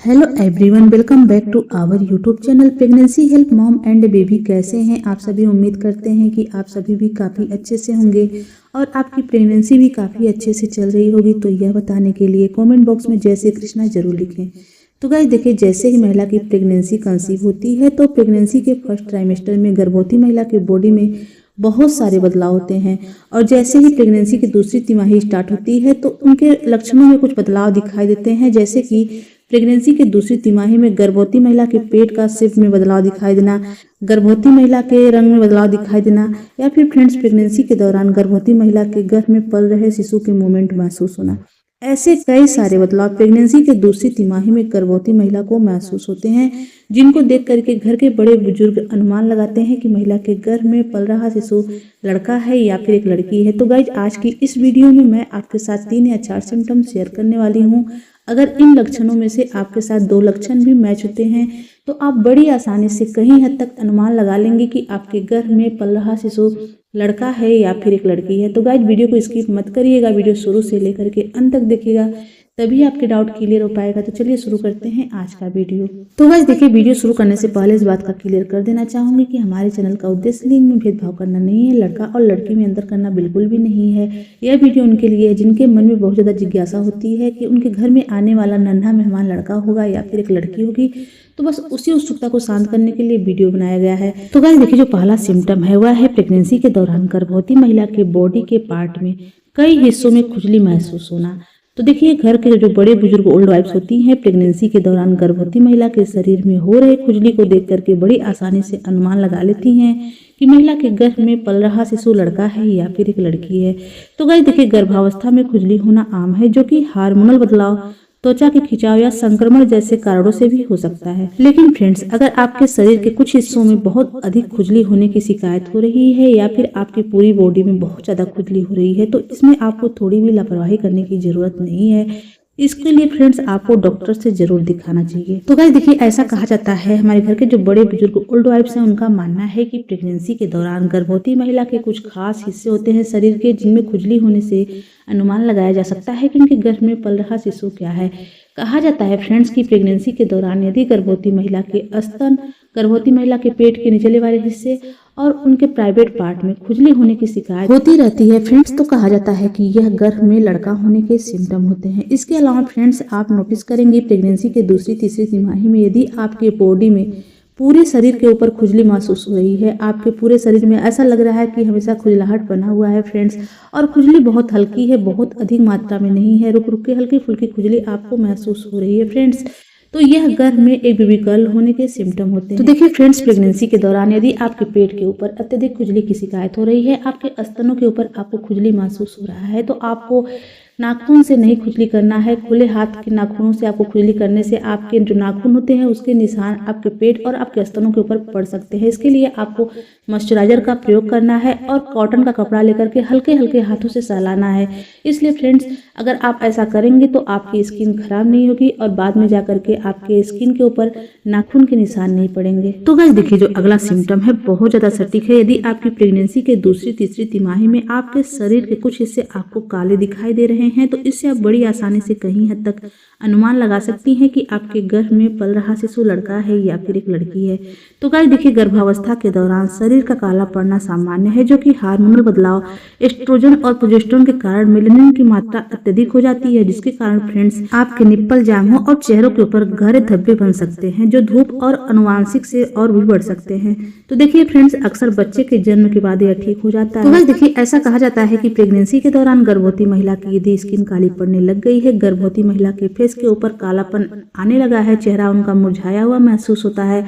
Hello everyone, welcome back to our YouTube channel pregnancy help mom and baby. कैसे हैं आप सभी? उम्मीद करते हैं कि आप सभी भी काफ़ी अच्छे से होंगे और आपकी प्रेगनेंसी भी काफ़ी अच्छे से चल रही होगी। तो यह बताने के लिए कमेंट बॉक्स में जय श्री कृष्णा जरूर लिखें। तो गाइस देखिए, जैसे ही महिला की प्रेगनेंसी कंसीव होती है तो प्रेगनेंसी के फर्स्ट ट्राइमेस्टर में गर्भवती महिला के बॉडी में बहुत सारे बदलाव होते हैं और जैसे ही प्रेगनेंसी की दूसरी तिमाही स्टार्ट होती है तो उनके लक्षणों में कुछ बदलाव दिखाई देते हैं। जैसे कि प्रेगनेंसी के दूसरी तिमाही में गर्भवती महिला के पेट का शेप में बदलाव दिखाई देना, गर्भवती महिला के रंग में बदलाव दिखाई देना, या फिर फ्रेंड्स प्रेगनेंसी के दौरान गर्भवती महिला के गर्भ में पल रहे शिशु के मूवमेंट महसूस होना। ऐसे कई सारे बदलाव प्रेगनेंसी के दूसरी तिमाही में गर्भवती महिला को महसूस होते हैं, जिनको देख करके घर के बड़े बुजुर्ग अनुमान लगाते हैं कि महिला के गर्भ में पल रहा शिशु लड़का है या फिर एक लड़की है। तो गाइज आज की इस वीडियो में मैं आपके साथ 3 या 4 सिम्टम शेयर करने वाली हूँ। अगर इन लक्षणों में से आपके साथ 2 लक्षण भी मैच होते हैं तो आप बड़ी आसानी से कहीं हद तक अनुमान लगा लेंगे कि आपके गर्भ में पल रहा शिशु लड़का है या फिर एक लड़की है। तो गाइज वीडियो को स्किप मत करिएगा, वीडियो शुरू से लेकर के अंत तक देखिएगा, तभी आपके डाउट क्लियर हो पाएगा। तो चलिए शुरू करते हैं आज का वीडियो। तो गाइस देखिए, वीडियो शुरू करने से पहले इस बात का क्लियर कर देना चाहूंगी कि हमारे चैनल का उद्देश्य लिंग में भेदभाव करना नहीं है, लड़का और लड़की में अंतर करना बिल्कुल भी नहीं है। यह वीडियो उनके लिए है जिनके मन में बहुत ज़्यादा जिज्ञासा होती है कि उनके घर में आने वाला नन्हा मेहमान लड़का होगा या फिर एक लड़की होगी। तो बस उसी उत्सुकता को शांत करने के लिए वीडियो बनाया गया है। तो गाइस देखिए, जो पहला सिम्टम है वह है प्रेगनेंसी के दौरान गर्भवती महिला के बॉडी के पार्ट में कई हिस्सों में खुजली महसूस होना। तो देखिए, घर के जो बड़े बुजुर्ग ओल्ड वाइफ्स होती हैं प्रेगनेंसी के दौरान गर्भवती महिला के शरीर में हो रहे खुजली को देख करके बड़ी आसानी से अनुमान लगा लेती हैं कि महिला के गर्भ में पल रहा शिशु लड़का है या फिर एक लड़की है। तो गाइस देखिए, गर्भावस्था में खुजली होना आम है, जो कि हार्मोनल बदलाव, त्वचा के खिंचाव या संक्रमण जैसे कारणों से भी हो सकता है। लेकिन फ्रेंड्स, अगर आपके शरीर के कुछ हिस्सों में बहुत अधिक खुजली होने की शिकायत हो रही है या फिर आपकी पूरी बॉडी में बहुत ज्यादा खुजली हो रही है तो इसमें आपको थोड़ी भी लापरवाही करने की जरूरत नहीं है। इसके लिए फ्रेंड्स आपको डॉक्टर से जरूर दिखाना चाहिए। तो गाइस देखिए, ऐसा कहा जाता है, हमारे घर के जो बड़े बुजुर्ग ओल्ड वाइफ्स हैं उनका मानना है कि प्रेगनेंसी के दौरान गर्भवती महिला के कुछ खास हिस्से होते हैं शरीर के जिनमें खुजली होने से अनुमान लगाया जा सकता है कि उनके गर्भ में पल रहा शिशु क्या है। कहा जाता है फ्रेंड्स की प्रेगनेंसी के दौरान यदि गर्भवती महिला के स्तन, गर्भवती महिला के पेट के निचले वाले हिस्से और उनके प्राइवेट पार्ट में खुजली होने की शिकायत होती रहती है फ्रेंड्स, तो कहा जाता है कि यह गर्भ में लड़का होने के सिम्टम होते हैं। इसके अलावा फ्रेंड्स, आप नोटिस करेंगे प्रेगनेंसी के दूसरी तीसरी तिमाही में यदि आपके बॉडी में पूरे शरीर के ऊपर खुजली महसूस हो रही है, आपके पूरे शरीर में ऐसा लग रहा है कि हमेशा खुजलाहट बना हुआ है फ्रेंड्स, और खुजली बहुत हल्की है, बहुत अधिक मात्रा में नहीं है, रुक रुक के हल्की फुल्की खुजली आपको महसूस हो रही है फ्रेंड्स, तो यह गर्भ में एक बेबी गर्ल होने के सिम्टम होते हैं। तो देखिए फ्रेंड्स, प्रेगनेंसी के दौरान यदि आपके पेट के ऊपर अत्यधिक खुजली की शिकायत हो रही है, आपके स्तनों के ऊपर आपको खुजली महसूस हो रहा है, तो आपको नाखून से नहीं खुजली करना है। खुले हाथ के नाखूनों से आपको खुजली करने से आपके जो नाखून होते हैं उसके निशान आपके पेट और आपके स्तनों के ऊपर पड़ सकते हैं। इसके लिए आपको मॉइस्चराइजर का प्रयोग करना है और कॉटन का कपड़ा लेकर के हल्के हल्के हाथों से सहलाना है। इसलिए फ्रेंड्स, अगर आप ऐसा करेंगे तो आपकी स्किन खराब नहीं होगी और बाद में जाकर के आपके स्किन के ऊपर नाखून के निशान नहीं पड़ेंगे। तो गाइस देखिए, जो अगला सिम्टम है बहुत ज्यादा सटीक है। यदि आपकी प्रेगनेंसी के दूसरी तीसरी तिमाही में आपके शरीर के कुछ हिस्से आपको काले दिखाई दे रहे हैं तो इससे आप बड़ी आसानी से कहीं हद तक अनुमान लगा सकती हैं कि आपके गर्भ में पल रहा शिशु लड़का है या फिर एक लड़की है। तो गाइस देखिए, गर्भावस्था के दौरान शरीर का काला पड़ना सामान्य है, जो कि हार्मोनल बदलाव, एस्ट्रोजन और प्रोजेस्टेरोन के कारण मेलानिन की मात्रा अत्यधिक हो जाती है, जिसके कारण फ्रेंड्स आपके निप्पल, जांघों और चेहरों के ऊपर गहरे धब्बे बन सकते हैं, जो धूप और अनुवांशिक से और भी बढ़ सकते हैं। तो देखिए फ्रेंड्स, अक्सर बच्चे के जन्म के बाद यह ठीक हो जाता है। तो गाइस देखिए, ऐसा कहा जाता है कि प्रेगनेंसी के दौरान गर्भवती महिला की यदि स्किन काली पड़ने लग गई है, गर्भवती महिला के फेस के ऊपर कालापन आने लगा है, चेहरा उनका मुरझाया हुआ महसूस होता है,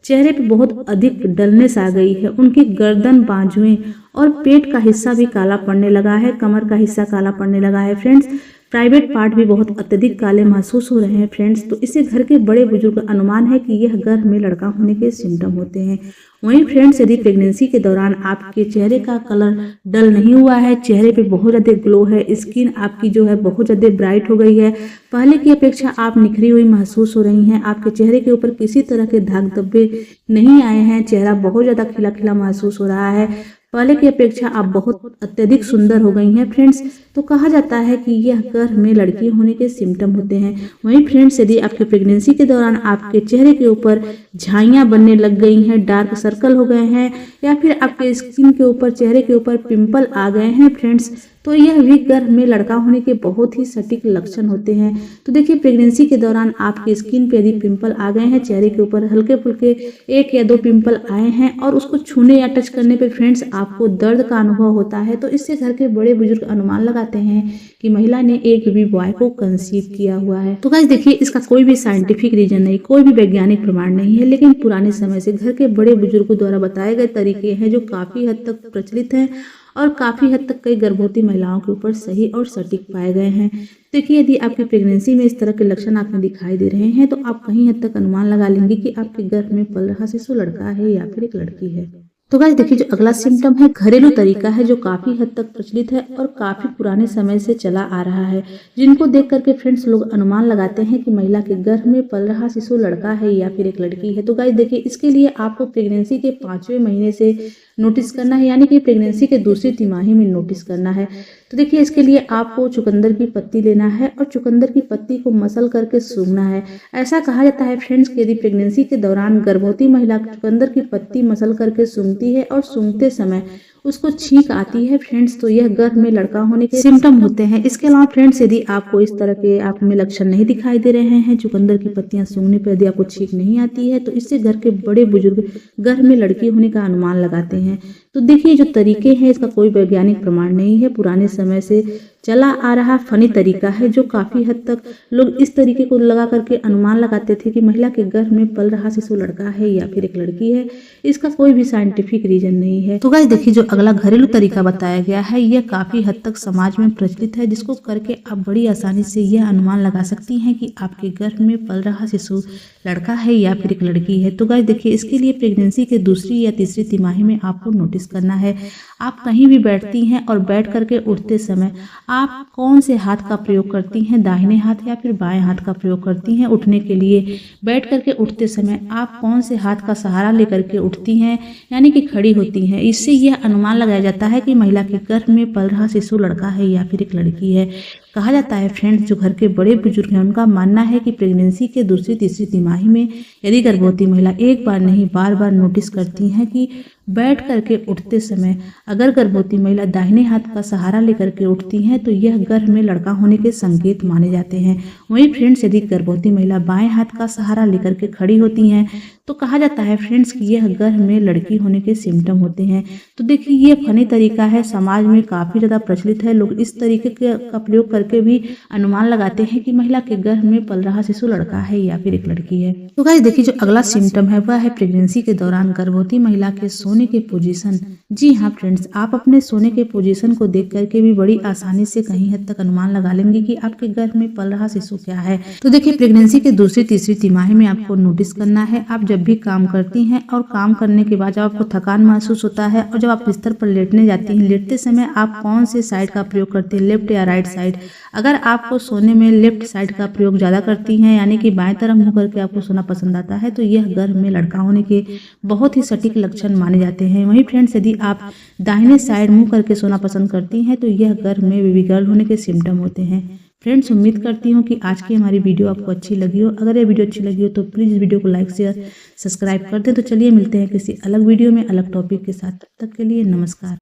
चेहरे पे बहुत अधिक डलनेस आ गई है, उनकी गर्दन, बाजुएं और पेट का हिस्सा भी काला पड़ने लगा है, कमर का हिस्सा काला पड़ने लगा है फ्रेंड्स, प्राइवेट पार्ट भी बहुत अत्यधिक काले महसूस हो रहे हैं फ्रेंड्स, तो इससे घर के बड़े बुजुर्ग अनुमान है कि यह गर्भ में लड़का होने के सिम्टम होते हैं। वहीं फ्रेंड्स, यदि प्रेगनेंसी के दौरान आपके चेहरे का कलर डल नहीं हुआ है, चेहरे पे बहुत ज़्यादा ग्लो है, स्किन आपकी जो है बहुत ज़्यादा ब्राइट हो गई है, पहले की अपेक्षा आप निखरी हुई महसूस हो रही हैं, आपके चेहरे के ऊपर किसी तरह के दाग धब्बे नहीं आए हैं, चेहरा बहुत ज़्यादा खिला खिला महसूस हो रहा है, पहले की अपेक्षा आप बहुत अत्यधिक सुंदर हो गई हैं फ्रेंड्स। तो कहा जाता है कि यह गर्भ में लड़की होने के सिम्टम होते हैं। वहीं फ्रेंड्स, यदि आपके प्रेगनेंसी के दौरान आपके चेहरे के ऊपर झाइयाँ बनने लग गई हैं, डार्क सर्कल हो गए हैं, या फिर आपके स्किन के ऊपर, चेहरे के ऊपर पिंपल आ गए हैं फ्रेंड्स, तो यह भी गर्भ में लड़का होने के बहुत ही सटीक लक्षण होते हैं। तो देखिए, प्रेगनेंसी के दौरान आपकी स्किन पे यदि पिंपल आ गए हैं, चेहरे के ऊपर हल्के फुल्के 1 या 2 पिंपल आए हैं और उसको छूने या टच करने पे फ्रेंड्स आपको दर्द का अनुभव होता है, तो इससे घर के बड़े बुजुर्ग अनुमान लगाते हैं कि महिला ने एक बेबी बॉय को कंसीव किया हुआ है। तो गाइस देखिए, इसका कोई भी साइंटिफिक रीजन नहीं, कोई भी वैज्ञानिक प्रमाण नहीं है, लेकिन पुराने समय से घर के बड़े बुजुर्गों द्वारा बताए गए तरीके हैं जो काफी हद तक प्रचलित हैं और काफी हद तक कई गर्भवती महिलाओं के ऊपर सही और सटीक पाए गए हैं। देखिए, यदि आपकी प्रेगनेंसी में इस तरह के लक्षण आप में दिखाई दे रहे हैं, तो आप कहीं हद तक अनुमान लगा लेंगे कि आपके गर्भ में पल रहा शिशु लड़का है या फिर एक लड़की है। तो गाइस देखिए, जो अगला सिम्टम है, घरेलू तरीका है जो काफी हद तक प्रचलित है और काफी पुराने समय से चला आ रहा है, जिनको देख करके फ्रेंड्स लोग अनुमान लगाते हैं कि महिला के गर्भ में पल रहा शिशु लड़का है या फिर एक लड़की है। तो गाइस देखिए, इसके लिए आपको प्रेगनेंसी के 5वें महीने से नोटिस करना है, यानी कि प्रेगनेंसी के दूसरी तिमाही में नोटिस करना है। तो देखिए, इसके लिए आपको चुकंदर की पत्ती लेना है और चुकंदर की पत्ती को मसल करके सूंघना है। ऐसा कहा जाता है फ्रेंड्स कि यदि प्रेगनेंसी के दौरान गर्भवती महिला चुकंदर की पत्ती मसल करके सूंघती है और सूंघते समय उसको छींक आती है फ्रेंड्स, तो यह गर्भ में लड़का होने के सिम्टम होते हैं। इसके अलावा फ्रेंड्स, यदि आपको इस तरह के आप में लक्षण नहीं दिखाई दे रहे हैं, चुकंदर की पत्तियां सूंघने पर यदि आपको छींक नहीं आती है, तो इससे घर के बड़े बुजुर्ग गर्भ में लड़की होने का अनुमान लगाते हैं। तो देखिए, जो तरीके हैं इसका कोई वैज्ञानिक प्रमाण नहीं है, पुराने समय से चला आ रहा फनी तरीका है जो काफी हद तक लोग इस तरीके को लगा करके अनुमान लगाते थे कि महिला के गर्भ में पल रहा शिशु लड़का है या फिर एक लड़की है। इसका कोई भी साइंटिफिक रीजन नहीं है। तो गाइस देखिए, जो अगला घरेलू तरीका बताया गया है, यह काफी हद तक समाज में प्रचलित है, जिसको करके आप बड़ी आसानी से यह अनुमान लगा सकती हैं कि आपके गर्भ में पल रहा शिशु लड़का है या फिर एक लड़की है। तो गाइस देखिए, इसके लिए प्रेगनेंसी के दूसरी या तीसरी तिमाही में आपको नोटिस करना है। आप कहीं भी बैठती हैं और बैठ करके उठते समय आप कौन से हाथ का प्रयोग करती हैं, दाहिने हाथ या फिर बाएं हाथ का प्रयोग करती हैं उठने के लिए। बैठ करके उठते समय आप कौन से हाथ का सहारा लेकर के उठती हैं, यानी कि खड़ी होती हैं। इससे यह अनुमान लगाया जाता है कि महिला के गर्भ में पल रहा शिशु लड़का है या फिर एक लड़की है। कहा जाता है फ्रेंड्स, जो घर के बड़े बुजुर्ग हैं उनका मानना है कि प्रेगनेंसी के दूसरी तीसरी तिमाही में यदि गर्भवती महिला एक बार नहीं बार बार नोटिस करती हैं कि बैठ करके उठते समय अगर गर्भवती महिला दाहिने हाथ का सहारा लेकर के उठती हैं, तो यह गर्भ में लड़का होने के संकेत माने जाते हैं। वहीं फ्रेंड्स, यदि गर्भवती महिला बाएं हाथ का सहारा लेकर के खड़ी होती हैं, तो कहा जाता है फ्रेंड्स कि यह गर्भ में लड़की होने के सिम्टम होते हैं। तो देखिए, ये फनी तरीका है, समाज में काफी ज्यादा प्रचलित है। लोग इस तरीके का प्रयोग करके भी अनुमान लगाते हैं कि महिला के गर्भ में पल रहा शिशु लड़का है या फिर एक लड़की है। तो गाइस देखिए, जो अगला सिम्टम है वह है प्रेगनेंसी के दौरान गर्भवती महिला के सोने के पोजीशन। जी हाँ फ्रेंड्स, आप अपने सोने के पोजीशन को देख करके भी बड़ी आसानी से कहीं हद तक अनुमान लगा लेंगे कि आपके गर्भ में पल रहा शिशु क्या है। तो देखिए, प्रेगनेंसी के दूसरी तीसरी तिमाही में आपको नोटिस करना है। आप जब भी काम करती हैं और काम करने के बाद जब आपको थकान महसूस होता है और जब आप बिस्तर पर लेटने जाती हैं, लेटते समय आप कौन से साइड का प्रयोग करते हैं, लेफ्ट या राइट साइड। अगर आपको सोने में लेफ्ट साइड का प्रयोग ज्यादा करती हैं, यानी कि बाएं तरफ मुंह करके आपको सोना पसंद आता है, तो यह गर्भ में लड़का होने के बहुत ही सटीक लक्षण माने जाते हैं। वहीं फ्रेंड्स, यदि आप दाहिने साइड मुंह करके सोना पसंद करती हैं, तो यह गर्भ में बेबी गर्ल होने के सिम्टम होते हैं। फ्रेंड्स, उम्मीद करती हूँ कि आज की हमारी वीडियो आपको अच्छी लगी हो। अगर ये वीडियो अच्छी लगी हो तो प्लीज़ वीडियो को लाइक शेयर सब्सक्राइब कर दें। तो चलिए मिलते हैं किसी अलग वीडियो में अलग टॉपिक के साथ। तब तक के लिए नमस्कार।